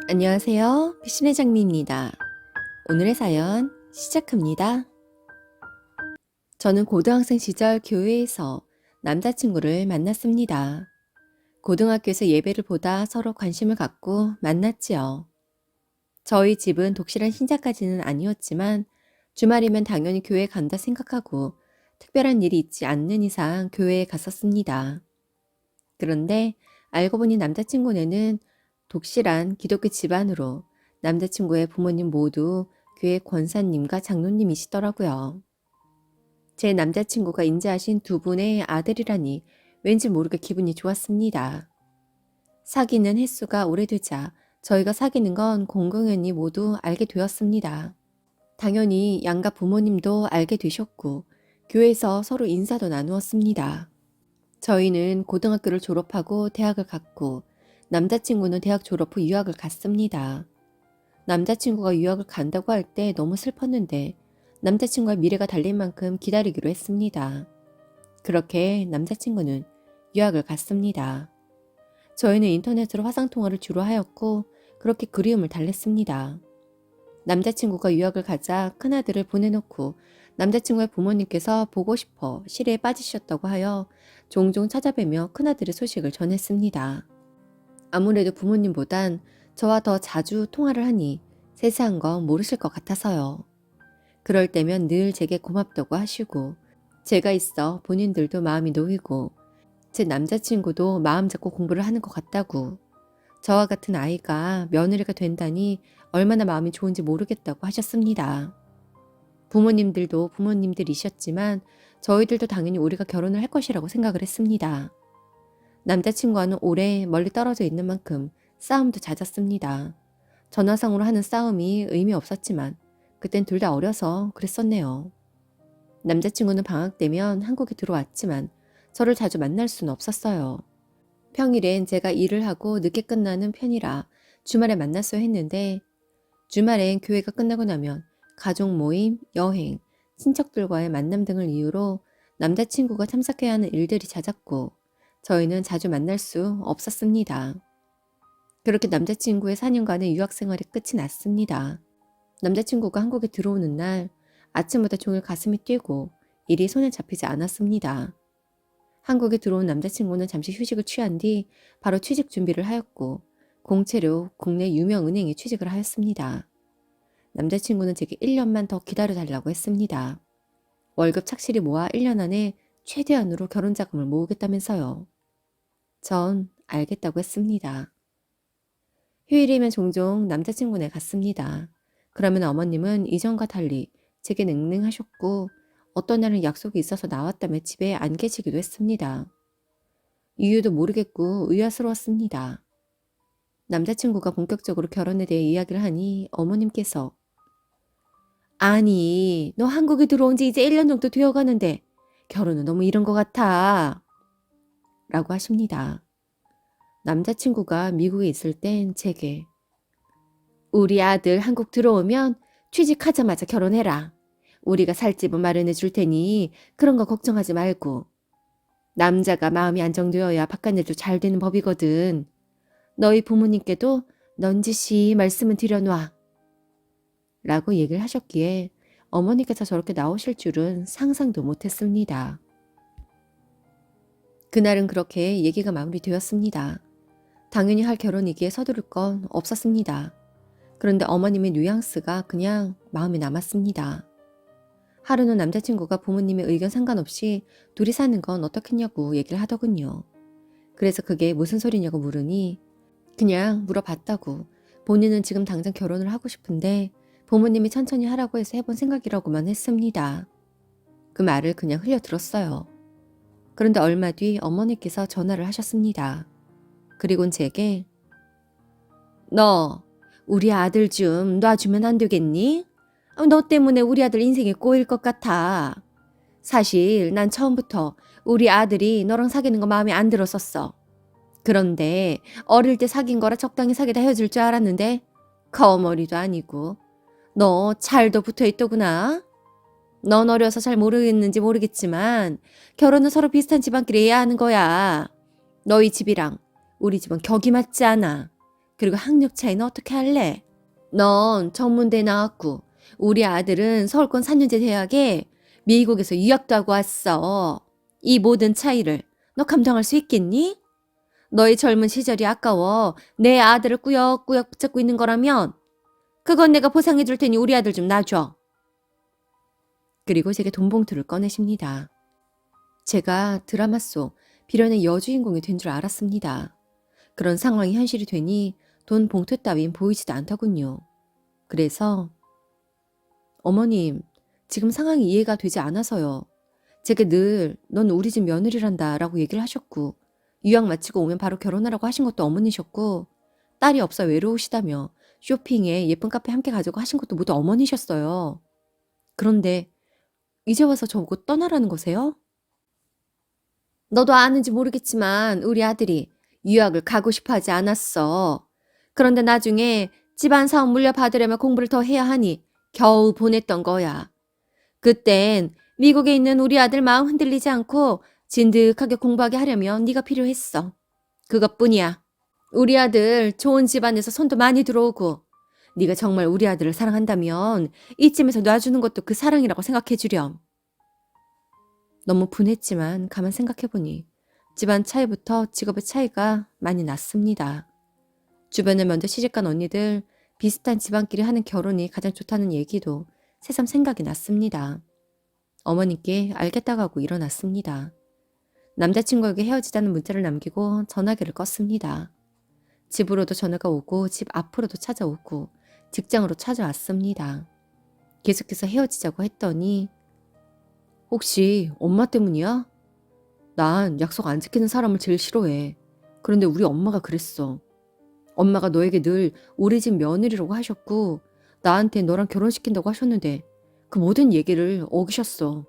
안녕하세요. 신의 장미입니다. 오늘의 사연 시작합니다. 저는 고등학생 시절 교회에서 남자친구를 만났습니다. 고등학교에서 예배를 보다 서로 관심을 갖고 만났지요. 저희 집은 독실한 신자까지는 아니었지만 주말이면 당연히 교회에 간다 생각하고 특별한 일이 있지 않는 이상 교회에 갔었습니다. 그런데 알고 보니 남자친구네는 독실한 기독교 집안으로 남자친구의 부모님 모두 교회 권사님과 장로님이시더라고요. 제 남자친구가 인자하신 두 분의 아들이라니 왠지 모르게 기분이 좋았습니다. 사귀는 횟수가 오래되자 저희가 사귀는 건 공공연히 모두 알게 되었습니다. 당연히 양가 부모님도 알게 되셨고 교회에서 서로 인사도 나누었습니다. 저희는 고등학교를 졸업하고 대학을 갔고 남자친구는 대학 졸업 후 유학을 갔습니다. 남자친구가 유학을 간다고 할 때 너무 슬펐는데 남자친구의 미래가 달린 만큼 기다리기로 했습니다. 그렇게 남자친구는 유학을 갔습니다. 저희는 인터넷으로 화상통화를 주로 하였고 그렇게 그리움을 달랬습니다. 남자친구가 유학을 가자 큰아들을 보내놓고 남자친구의 부모님께서 보고 싶어 시리에 빠지셨다고 하여 종종 찾아뵈며 큰아들의 소식을 전했습니다. 아무래도 부모님보단 저와 더 자주 통화를 하니 세세한 건 모르실 것 같아서요. 그럴 때면 늘 제게 고맙다고 하시고 제가 있어 본인들도 마음이 놓이고 제 남자친구도 마음 잡고 공부를 하는 것 같다고 저와 같은 아이가 며느리가 된다니 얼마나 마음이 좋은지 모르겠다고 하셨습니다. 부모님들도 부모님들이셨지만 저희들도 당연히 우리가 결혼을 할 것이라고 생각을 했습니다. 남자친구와는 오래 멀리 떨어져 있는 만큼 싸움도 잦았습니다. 전화상으로 하는 싸움이 의미 없었지만 그땐 둘 다 어려서 그랬었네요. 남자친구는 방학 때면 한국에 들어왔지만 저를 자주 만날 수는 없었어요. 평일엔 제가 일을 하고 늦게 끝나는 편이라 주말에 만났어야 했는데 주말엔 교회가 끝나고 나면 가족 모임, 여행, 친척들과의 만남 등을 이유로 남자친구가 참석해야 하는 일들이 잦았고 저희는 자주 만날 수 없었습니다. 그렇게 남자친구의 4년간의 유학생활이 끝이 났습니다. 남자친구가 한국에 들어오는 날 아침부터 종일 가슴이 뛰고 일이 손에 잡히지 않았습니다. 한국에 들어온 남자친구는 잠시 휴식을 취한 뒤 바로 취직 준비를 하였고 공채로 국내 유명 은행에 취직을 하였습니다. 남자친구는 제게 1년만 더 기다려달라고 했습니다. 월급 착실히 모아 1년 안에 최대한으로 결혼 자금을 모으겠다면서요. 전 알겠다고 했습니다. 휴일이면 종종 남자친구네 갔습니다. 그러면 어머님은 이전과 달리 제게 냉랭하셨고 어떤 날은 약속이 있어서 나왔다며 집에 안 계시기도 했습니다. 이유도 모르겠고 의아스러웠습니다. 남자친구가 본격적으로 결혼에 대해 이야기를 하니 어머님께서 아니, 너 한국에 들어온 지 이제 1년 정도 되어가는데 결혼은 너무 이른 것 같아. 라고 하십니다. 남자친구가 미국에 있을 땐 제게 우리 아들 한국 들어오면 취직하자마자 결혼해라. 우리가 살 집은 마련해 줄 테니 그런 거 걱정하지 말고. 남자가 마음이 안정되어야 바깥일도 잘 되는 법이거든. 너희 부모님께도 넌지시 말씀은 드려놔. 라고 얘기를 하셨기에 어머니께서 저렇게 나오실 줄은 상상도 못했습니다. 그날은 그렇게 얘기가 마무리되었습니다. 당연히 할 결혼이기에 서두를 건 없었습니다. 그런데 어머님의 뉘앙스가 그냥 마음에 남았습니다. 하루는 남자친구가 부모님의 의견 상관없이 둘이 사는 건 어떻겠냐고 얘기를 하더군요. 그래서 그게 무슨 소리냐고 물으니 그냥 물어봤다고 본인은 지금 당장 결혼을 하고 싶은데 부모님이 천천히 하라고 해서 해본 생각이라고만 했습니다. 그 말을 그냥 흘려들었어요. 그런데 얼마 뒤 어머니께서 전화를 하셨습니다. 그리곤 제게 너 우리 아들 좀 놔주면 안 되겠니? 너 때문에 우리 아들 인생이 꼬일 것 같아. 사실 난 처음부터 우리 아들이 너랑 사귀는 거 마음에 안 들었었어. 그런데 어릴 때 사귄 거라 적당히 사귀다 헤어질 줄 알았는데 거머리도 아니고 너 잘도 붙어있더구나. 넌 어려서 잘 모르겠는지 모르겠지만 결혼은 서로 비슷한 집안끼리 해야 하는 거야. 너희 집이랑 우리 집은 격이 맞지 않아. 그리고 학력 차이는 어떻게 할래? 넌 전문대 나왔고 우리 아들은 서울권 4년제 대학에 미국에서 유학도 하고 왔어. 이 모든 차이를 너 감당할 수 있겠니? 너의 젊은 시절이 아까워 내 아들을 꾸역꾸역 붙잡고 있는 거라면 그건 내가 보상해 줄 테니 우리 아들 좀 놔줘. 그리고 제게 돈 봉투를 꺼내십니다. 제가 드라마 속 비련의 여주인공이 된 줄 알았습니다. 그런 상황이 현실이 되니 돈 봉투 따윈 보이지도 않더군요. 그래서 어머님, 지금 상황이 이해가 되지 않아서요. 제게 늘 넌 우리 집 며느리란다 라고 얘기를 하셨고 유학 마치고 오면 바로 결혼하라고 하신 것도 어머니셨고 딸이 없어 외로우시다며 쇼핑에 예쁜 카페 함께 가자고 하신 것도 모두 어머니셨어요. 그런데 이제 와서 저보고 떠나라는 거세요? 너도 아는지 모르겠지만 우리 아들이 유학을 가고 싶어 하지 않았어. 그런데 나중에 집안 사업 물려받으려면 공부를 더 해야 하니 겨우 보냈던 거야. 그땐 미국에 있는 우리 아들 마음 흔들리지 않고 진득하게 공부하게 하려면 네가 필요했어. 그것뿐이야. 우리 아들 좋은 집안에서 손도 많이 들어오고 네가 정말 우리 아들을 사랑한다면 이쯤에서 놔주는 것도 그 사랑이라고 생각해 주렴. 너무 분했지만 가만 생각해보니 집안 차이부터 직업의 차이가 많이 났습니다. 주변에 먼저 시집간 언니들 비슷한 집안끼리 하는 결혼이 가장 좋다는 얘기도 새삼 생각이 났습니다. 어머니께 알겠다고 하고 일어났습니다. 남자친구에게 헤어지자는 문자를 남기고 전화기를 껐습니다. 집으로도 전화가 오고 집 앞으로도 찾아오고 직장으로 찾아왔습니다. 계속해서 헤어지자고 했더니 혹시 엄마 때문이야? 난 약속 안 지키는 사람을 제일 싫어해. 그런데 우리 엄마가 그랬어. 엄마가 너에게 늘 우리 집 며느리라고 하셨고 나한테 너랑 결혼시킨다고 하셨는데 그 모든 얘기를 어기셨어.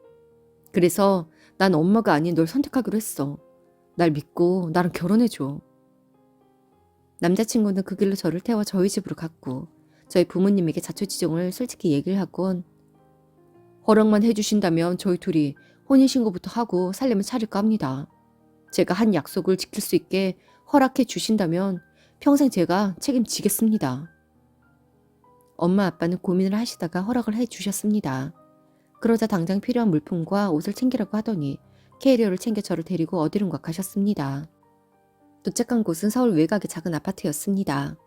그래서 난 엄마가 아닌 널 선택하기로 했어. 날 믿고 나랑 결혼해줘. 남자친구는 그 길로 저를 태워 저희 집으로 갔고 저희 부모님에게 자초지종을 솔직히 얘기를 하곤 허락만 해주신다면 저희 둘이 혼인신고부터 하고 살림을 차릴까 합니다. 제가 한 약속을 지킬 수 있게 허락해 주신다면 평생 제가 책임지겠습니다. 엄마 아빠는 고민을 하시다가 허락을 해 주셨습니다. 그러자 당장 필요한 물품과 옷을 챙기라고 하더니 캐리어를 챙겨 저를 데리고 어디론가 가셨습니다. 도착한 곳은 서울 외곽의 작은 아파트였습니다.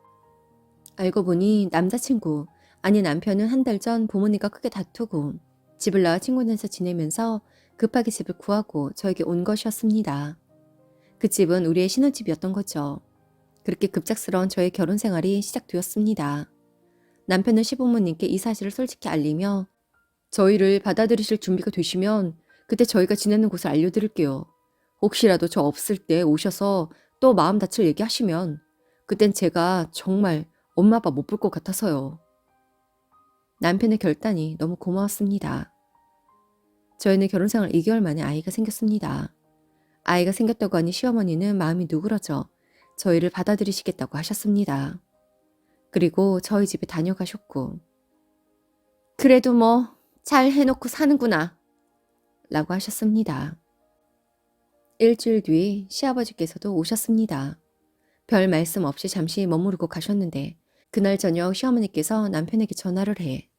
알고 보니 남자친구, 아니 남편은 한 달 전 부모님과 크게 다투고 집을 나와 친구네서 지내면서 급하게 집을 구하고 저에게 온 것이었습니다. 그 집은 우리의 신혼집이었던 거죠. 그렇게 급작스러운 저의 결혼 생활이 시작되었습니다. 남편은 시부모님께 이 사실을 솔직히 알리며 저희를 받아들이실 준비가 되시면 그때 저희가 지내는 곳을 알려드릴게요. 혹시라도 저 없을 때 오셔서 또 마음 다칠 얘기하시면 그땐 제가 정말 엄마 아빠 못 볼 것 같아서요. 남편의 결단이 너무 고마웠습니다. 저희는 결혼생활 2개월 만에 아이가 생겼습니다. 아이가 생겼다고 하니 시어머니는 마음이 누그러져 저희를 받아들이시겠다고 하셨습니다. 그리고 저희 집에 다녀가셨고 그래도 뭐 잘 해놓고 사는구나 라고 하셨습니다. 일주일 뒤 시아버지께서도 오셨습니다. 별 말씀 없이 잠시 머무르고 가셨는데 그날 저녁 시어머니께서 남편에게 전화를 해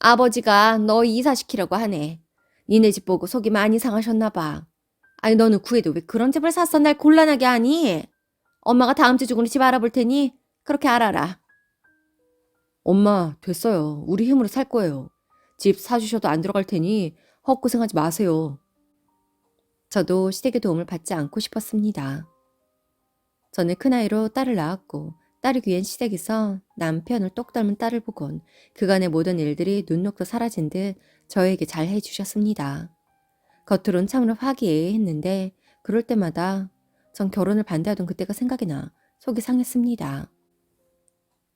아버지가 너 이사시키려고 하네. 니네 집 보고 속이 많이 상하셨나 봐. 아니 너는 구해도 왜 그런 집을 샀어? 날 곤란하게 하니? 엄마가 다음 주 중으로 집 알아볼 테니 그렇게 알아라. 엄마 됐어요. 우리 힘으로 살 거예요. 집 사주셔도 안 들어갈 테니 헛고생하지 마세요. 저도 시댁의 도움을 받지 않고 싶었습니다. 저는 큰아이로 딸을 낳았고 딸을 위한 시댁에서 남편을 똑 닮은 딸을 보곤 그간의 모든 일들이 눈 녹듯 사라진 듯 저에게 잘 해주셨습니다. 겉으론 참으로 화기애애했는데 그럴 때마다 전 결혼을 반대하던 그때가 생각이 나 속이 상했습니다.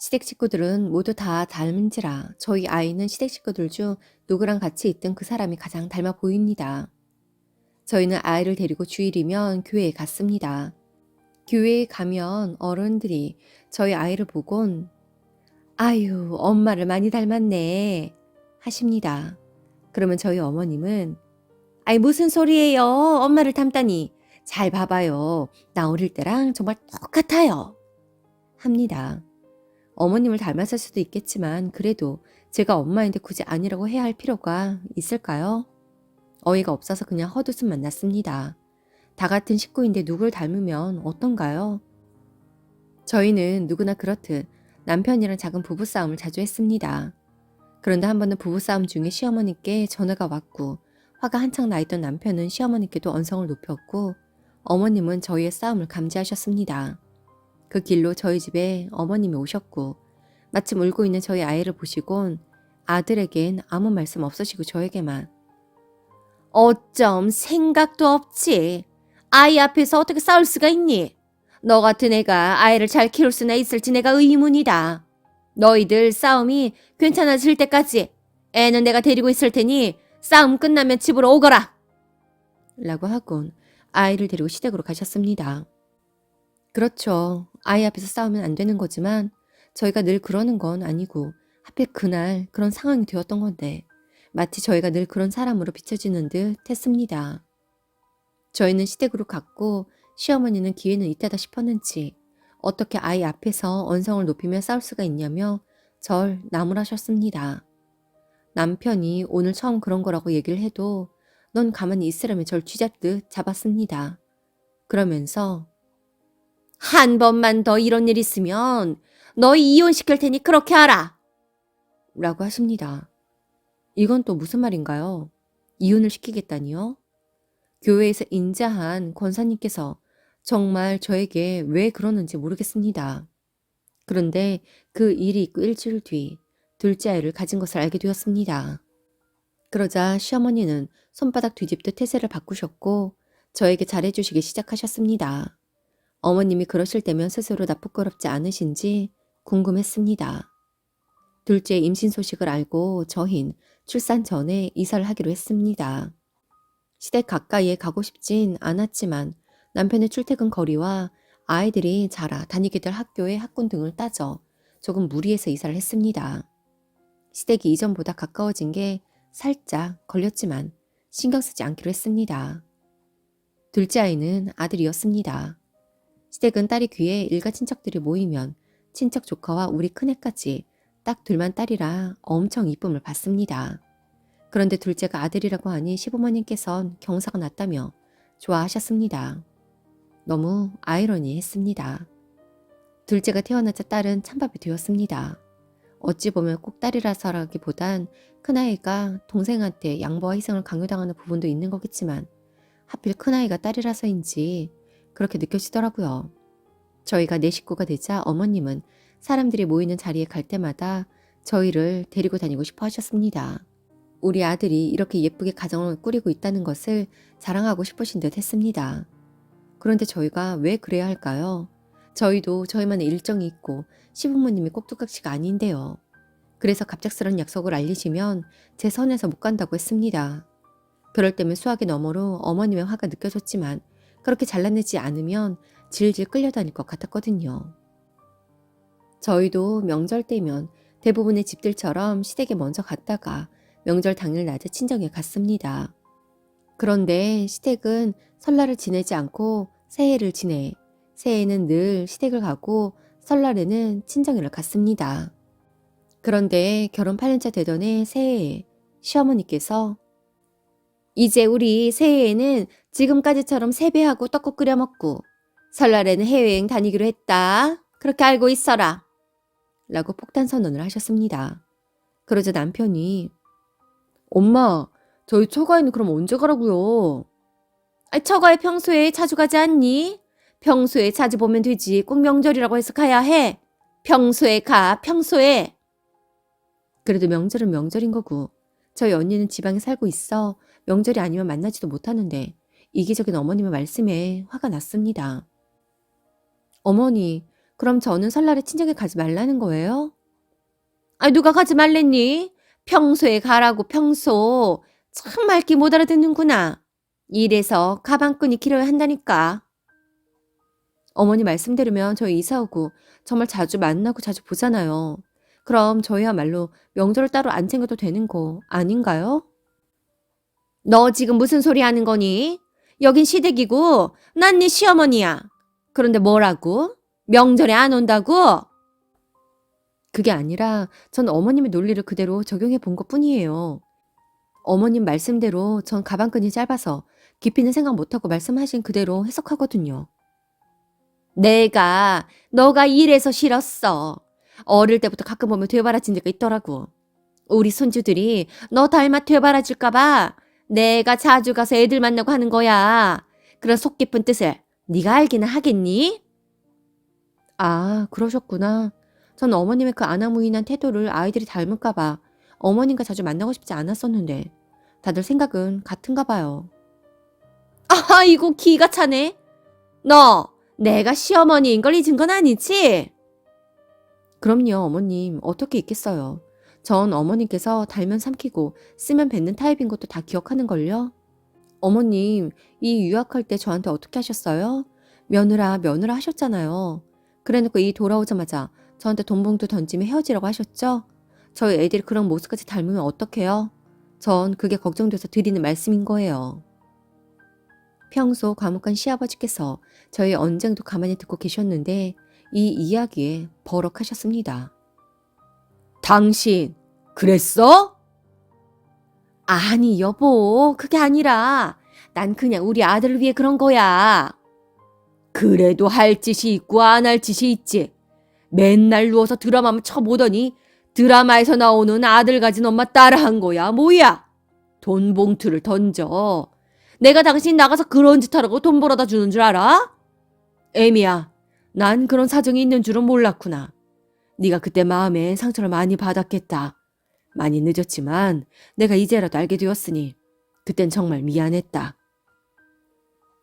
시댁 식구들은 모두 다 닮은지라 저희 아이는 시댁 식구들 중 누구랑 같이 있던 그 사람이 가장 닮아 보입니다. 저희는 아이를 데리고 주일이면 교회에 갔습니다. 교회에 가면 어른들이 저희 아이를 보곤 아유 엄마를 많이 닮았네 하십니다. 그러면 저희 어머님은 아이 무슨 소리예요 엄마를 닮다니 잘 봐봐요 나 어릴 때랑 정말 똑같아요 합니다. 어머님을 닮았을 수도 있겠지만 그래도 제가 엄마인데 굳이 아니라고 해야 할 필요가 있을까요? 어이가 없어서 그냥 헛웃음만 났습니다. 다 같은 식구인데 누굴 닮으면 어떤가요? 저희는 누구나 그렇듯 남편이랑 작은 부부싸움을 자주 했습니다. 그런데 한 번은 부부싸움 중에 시어머니께 전화가 왔고 화가 한창 나 있던 남편은 시어머니께도 언성을 높였고 어머님은 저희의 싸움을 감지하셨습니다. 그 길로 저희 집에 어머님이 오셨고 마침 울고 있는 저희 아이를 보시곤 아들에겐 아무 말씀 없으시고 저에게만 어쩜 생각도 없지. 아이 앞에서 어떻게 싸울 수가 있니? 너 같은 애가 아이를 잘 키울 수나 있을지 내가 의문이다. 너희들 싸움이 괜찮아질 때까지 애는 내가 데리고 있을 테니 싸움 끝나면 집으로 오거라. 라고 하곤 아이를 데리고 시댁으로 가셨습니다. 그렇죠. 아이 앞에서 싸우면 안 되는 거지만 저희가 늘 그러는 건 아니고 하필 그날 그런 상황이 되었던 건데 마치 저희가 늘 그런 사람으로 비춰지는 듯 했습니다. 저희는 시댁으로 갔고 시어머니는 기회는 있다다 싶었는지 어떻게 아이 앞에서 언성을 높이며 싸울 수가 있냐며 절 나무라셨습니다. 남편이 오늘 처음 그런 거라고 얘기를 해도 넌 가만히 있으라며 절 쥐잡듯 잡았습니다. 그러면서 한 번만 더 이런 일 있으면 너희 이혼시킬 테니 그렇게 하라. 라고 하십니다. 이건 또 무슨 말인가요? 이혼을 시키겠다니요? 교회에서 인자한 권사님께서 정말 저에게 왜 그러는지 모르겠습니다. 그런데 그 일이 있고 일주일 뒤 둘째 아이를 가진 것을 알게 되었습니다. 그러자 시어머니는 손바닥 뒤집듯 태세를 바꾸셨고 저에게 잘해주시기 시작하셨습니다. 어머님이 그러실 때면 스스로 나 부끄럽지 않으신지 궁금했습니다. 둘째 임신 소식을 알고 저흰 출산 전에 이사를 하기로 했습니다. 시댁 가까이에 가고 싶진 않았지만 남편의 출퇴근 거리와 아이들이 자라 다니게 될 학교의 학군 등을 따져 조금 무리해서 이사를 했습니다. 시댁이 이전보다 가까워진 게 살짝 걸렸지만 신경 쓰지 않기로 했습니다. 둘째 아이는 아들이었습니다. 시댁은 딸이 귀에 일가 친척들이 모이면 친척 조카와 우리 큰애까지 딱 둘만 딸이라 엄청 이쁨을 받습니다. 그런데 둘째가 아들이라고 하니 시부모님께선 경사가 났다며 좋아하셨습니다. 너무 아이러니했습니다. 둘째가 태어나자 딸은 찬밥이 되었습니다. 어찌 보면 꼭 딸이라서라기보단 큰아이가 동생한테 양보와 희생을 강요당하는 부분도 있는 거겠지만 하필 큰아이가 딸이라서인지 그렇게 느껴지더라고요. 저희가 네 식구가 되자 어머님은 사람들이 모이는 자리에 갈 때마다 저희를 데리고 다니고 싶어 하셨습니다. 우리 아들이 이렇게 예쁘게 가정을 꾸리고 있다는 것을 자랑하고 싶으신 듯 했습니다. 그런데 저희가 왜 그래야 할까요? 저희도 저희만의 일정이 있고 시부모님이 꼭두각시가 아닌데요. 그래서 갑작스런 약속을 알리시면 제 선에서 못 간다고 했습니다. 그럴 때면 수학의 너머로 어머님의 화가 느껴졌지만 그렇게 잘라내지 않으면 질질 끌려다닐 것 같았거든요. 저희도 명절 때면 대부분의 집들처럼 시댁에 먼저 갔다가 명절 당일 낮에 친정에 갔습니다. 그런데 시댁은 설날을 지내지 않고 새해를 지내, 새해에는 늘 시댁을 가고 설날에는 친정에를 갔습니다. 그런데 결혼 8년차 되던 해 새해에 시어머니께서 이제 우리 새해에는 지금까지처럼 세배하고 떡국 끓여 먹고 설날에는 해외여행 다니기로 했다. 그렇게 알고 있어라. 라고 폭탄 선언을 하셨습니다. 그러자 남편이 엄마, 저희 처가에는 그럼 언제 가라고요? 처가에 평소에 자주 가지 않니? 평소에 자주 보면 되지. 꼭 명절이라고 해서 가야 해. 평소에 가, 평소에. 그래도 명절은 명절인 거고 저희 언니는 지방에 살고 있어 명절이 아니면 만나지도 못하는데 이기적인 어머님의 말씀에 화가 났습니다. 어머니, 그럼 저는 설날에 친정에 가지 말라는 거예요? 누가 가지 말랬니? 평소에 가라고 평소. 참 말귀 못 알아듣는구나. 이래서 가방끈이 길어야 한다니까. 어머니 말씀 들으면 저희 이사 오고 정말 자주 만나고 자주 보잖아요. 그럼 저희야말로 명절을 따로 안 챙겨도 되는 거 아닌가요? 너 지금 무슨 소리 하는 거니? 여긴 시댁이고 난 네 시어머니야. 그런데 뭐라고? 명절에 안 온다고? 그게 아니라 전 어머님의 논리를 그대로 적용해 본 것뿐이에요. 어머님 말씀대로 전 가방끈이 짧아서 깊이는 생각 못하고 말씀하신 그대로 해석하거든요. 너가 이래서 싫었어. 어릴 때부터 가끔 보면 되바라진 데가 있더라고. 우리 손주들이 너 닮아 되바라질까봐 내가 자주 가서 애들 만나고 하는 거야. 그런 속 깊은 뜻을 네가 알기는 하겠니? 아, 그러셨구나. 전 어머님의 그 아나무인한 태도를 아이들이 닮을까봐 어머님과 자주 만나고 싶지 않았었는데 다들 생각은 같은가 봐요. 아이고 기가 차네. 너 내가 시어머니인 걸 잊은 건 아니지? 그럼요, 어머님. 어떻게 있겠어요. 전 어머님께서 달면 삼키고 쓰면 뱉는 타입인 것도 다 기억하는걸요. 어머님, 이 유학할 때 저한테 어떻게 하셨어요? 며느라 하셨잖아요. 그래놓고 이 돌아오자마자 저한테 돈 봉투 던지며 헤어지라고 하셨죠? 저희 애들이 그런 모습까지 닮으면 어떡해요? 전 그게 걱정돼서 드리는 말씀인 거예요. 평소 과묵한 시아버지께서 저희 언쟁도 가만히 듣고 계셨는데 이 이야기에 버럭하셨습니다. 당신 그랬어? 아니 여보, 그게 아니라 난 그냥 우리 아들을 위해 그런 거야. 그래도 할 짓이 있고 안 할 짓이 있지. 맨날 누워서 드라마만 쳐보더니 드라마에서 나오는 아들 가진 엄마 따라한 거야. 뭐야? 돈 봉투를 던져. 내가 당신 나가서 그런 짓 하라고 돈 벌어다 주는 줄 알아? 애미야, 난 그런 사정이 있는 줄은 몰랐구나. 네가 그때 마음에 상처를 많이 받았겠다. 많이 늦었지만 내가 이제라도 알게 되었으니 그땐 정말 미안했다.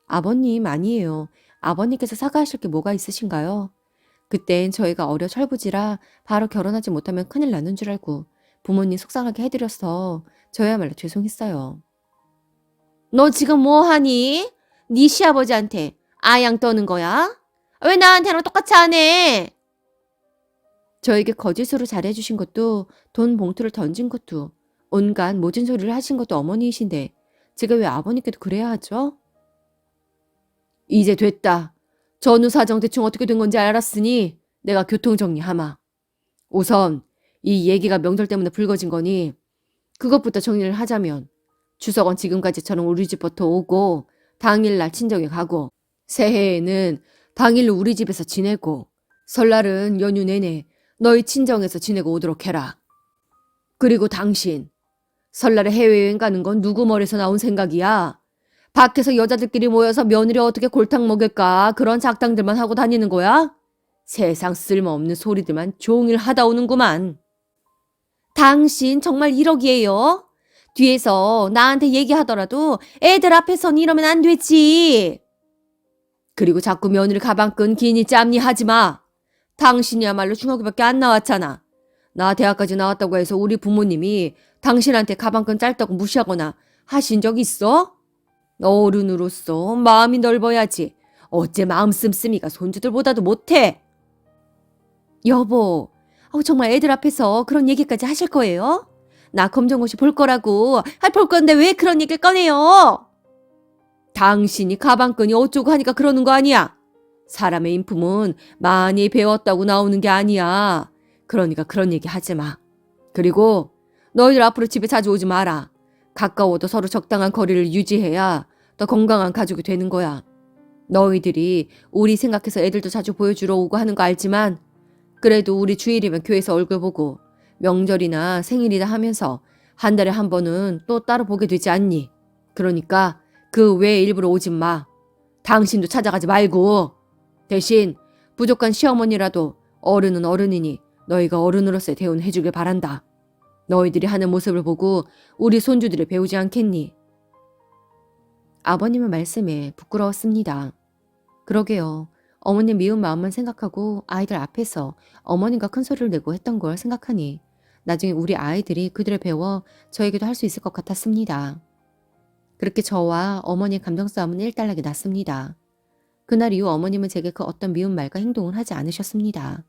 아버님 아니에요. 아버님께서 사과하실 게 뭐가 있으신가요? 그땐 저희가 어려 철부지라 바로 결혼하지 못하면 큰일 나는 줄 알고 부모님 속상하게 해드려서 저야말로 죄송했어요. 너 지금 뭐 하니? 네 시아버지한테 아양 떠는 거야? 왜 나한테랑 똑같이 안 해? 저에게 거짓으로 잘해주신 것도 돈 봉투를 던진 것도 온갖 모진 소리를 하신 것도 어머니이신데 제가 왜 아버님께도 그래야 하죠? 이제 됐다. 전후 사정 대충 어떻게 된 건지 알았으니 내가 교통정리하마. 우선 이 얘기가 명절 때문에 불거진 거니 그것부터 정리를 하자면 추석은 지금까지처럼 우리 집부터 오고 당일날 친정에 가고 새해에는 당일로 우리 집에서 지내고 설날은 연휴 내내 너희 친정에서 지내고 오도록 해라. 그리고 당신 설날에 해외여행 가는 건 누구 머리에서 나온 생각이야? 밖에서 여자들끼리 모여서 며느리 어떻게 골탕 먹일까 그런 작당들만 하고 다니는 거야? 세상 쓸모없는 소리들만 종일 하다 오는구만. 당신 정말 이러기에요? 뒤에서 나한테 얘기하더라도 애들 앞에선 이러면 안 되지. 그리고 자꾸 며느리 가방끈 기니 짬니 하지 마. 당신이야말로 중학교밖에 안 나왔잖아. 나 대학까지 나왔다고 해서 우리 부모님이 당신한테 가방끈 짧다고 무시하거나 하신 적 있어? 어른으로서 마음이 넓어야지. 어째 마음 씀씀이가 손주들보다도 못해. 여보, 정말 애들 앞에서 그런 얘기까지 하실 거예요? 나 검정고시 볼 거라고. 볼 건데 왜 그런 얘기를 꺼내요? 당신이 가방끈이 어쩌고 하니까 그러는 거 아니야. 사람의 인품은 많이 배웠다고 나오는 게 아니야. 그러니까 그런 얘기 하지 마. 그리고 너희들 앞으로 집에 자주 오지 마라. 가까워도 서로 적당한 거리를 유지해야 더 건강한 가족이 되는 거야. 너희들이 우리 생각해서 애들도 자주 보여주러 오고 하는 거 알지만 그래도 우리 주일이면 교회에서 얼굴 보고 명절이나 생일이다 하면서 한 달에 한 번은 또 따로 보게 되지 않니? 그러니까 그 외에 일부러 오지 마. 당신도 찾아가지 말고. 대신 부족한 시어머니라도 어른은 어른이니 너희가 어른으로서의 대우는 해주길 바란다. 너희들이 하는 모습을 보고 우리 손주들이 배우지 않겠니? 아버님의 말씀에 부끄러웠습니다. 그러게요. 어머님 미운 마음만 생각하고 아이들 앞에서 어머님과 큰 소리를 내고 했던 걸 생각하니 나중에 우리 아이들이 그들을 배워 저에게도 할 수 있을 것 같았습니다. 그렇게 저와 어머니의 감정 싸움은 일단락이 났습니다. 그날 이후 어머님은 제게 그 어떤 미운 말과 행동을 하지 않으셨습니다.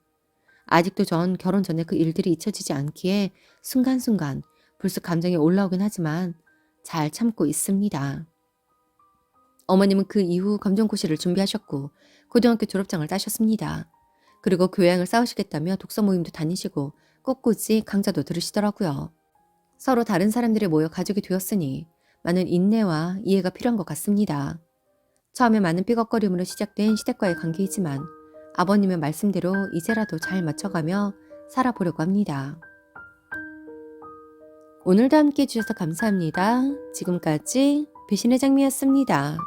아직도 전 결혼 전에 그 일들이 잊혀지지 않기에 순간순간 불쑥 감정이 올라오긴 하지만 잘 참고 있습니다. 어머님은 그 이후 검정고시를 준비하셨고 고등학교 졸업장을 따셨습니다. 그리고 교양을 쌓으시겠다며 독서 모임도 다니시고 꿋꿋이 강좌도 들으시더라고요. 서로 다른 사람들이 모여 가족이 되었으니 많은 인내와 이해가 필요한 것 같습니다. 처음에 많은 삐걱거림으로 시작된 시댁과의 관계이지만 아버님의 말씀대로 이제라도 잘 맞춰가며 살아보려고 합니다. 오늘도 함께 해주셔서 감사합니다. 지금까지 배신의 장미였습니다.